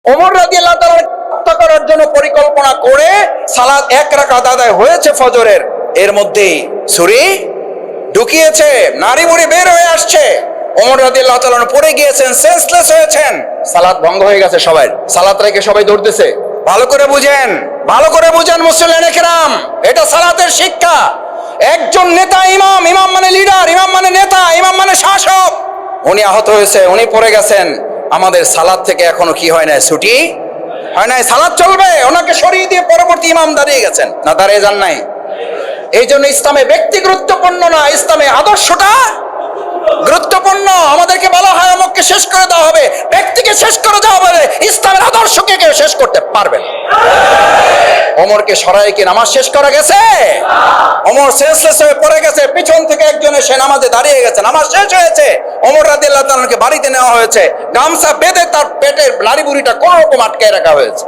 ওমর রাদিয়াল্লাহু তাআলা হত্যা করার জন্য পরিকল্পনা করে সালাত এক রাকাত আদায় হয়েছে ফজরের, এর মধ্যেই ছুরি ঢুকিয়েছে, নারী বুড়ি বের হয়ে আসছে, ওমর রাদিয়াল্লাহু তাআলা পড়ে গিয়েছেন, সেন্সলেস হয়েছেন, সালাত ভঙ্গ হয়ে গেছে। সবাই সালাত রেখে সবাই দৌড়তেছে। ভালো করে বুঝেন, ভালো করে বুঝেন মুসলিম কেরাম, এটা সালাতের শিক্ষা। একজন নেতা ইমাম, ইমাম মানে লিডার, ইমাম মানে নেতা, ইমাম মানে শাসক, উনি আহত হয়েছে, উনি পড়ে গেছেন, আমাদের সালাত থেকে এখনো কি হয় না, ছুটি হয় নাই, সালাত চলবে। ওনাকে সরিয়ে দিয়ে পরবর্তী ইমাম দাঁড়িয়ে গেছেন, না দাঁড়িয়ে যান নাই। এই জন্য ইসলামে ব্যক্তি গুরুত্বপূর্ণ না, ইসলামে আদর্শটা গুরুত্বপূর্ণ। আমাদেরকে বলা হয় অমুককে শেষ করে দেওয়া হবে, ব্যক্তিকে শেষ করে দেওয়া হবে, ইসলামের আদর্শকে কেউ শেষ করতে পারবে না। ওমরকে সরাই কি নামাজ শেষ করা গেছে? ওমর সেন্সলেস হয়ে পড়ে গেছে, পিছন থেকে একজন এসে নামাজে দাঁড়িয়ে গেছে, নামাজ শেষ হয়েছে। ওমর রাদিয়াল্লাহু তাআলাকে বাড়িতে নেওয়া হয়েছে, গামছা বেঁধে তার পেটের নাড়ি বুড়িটা কোন রকম আটকে রাখা হয়েছে।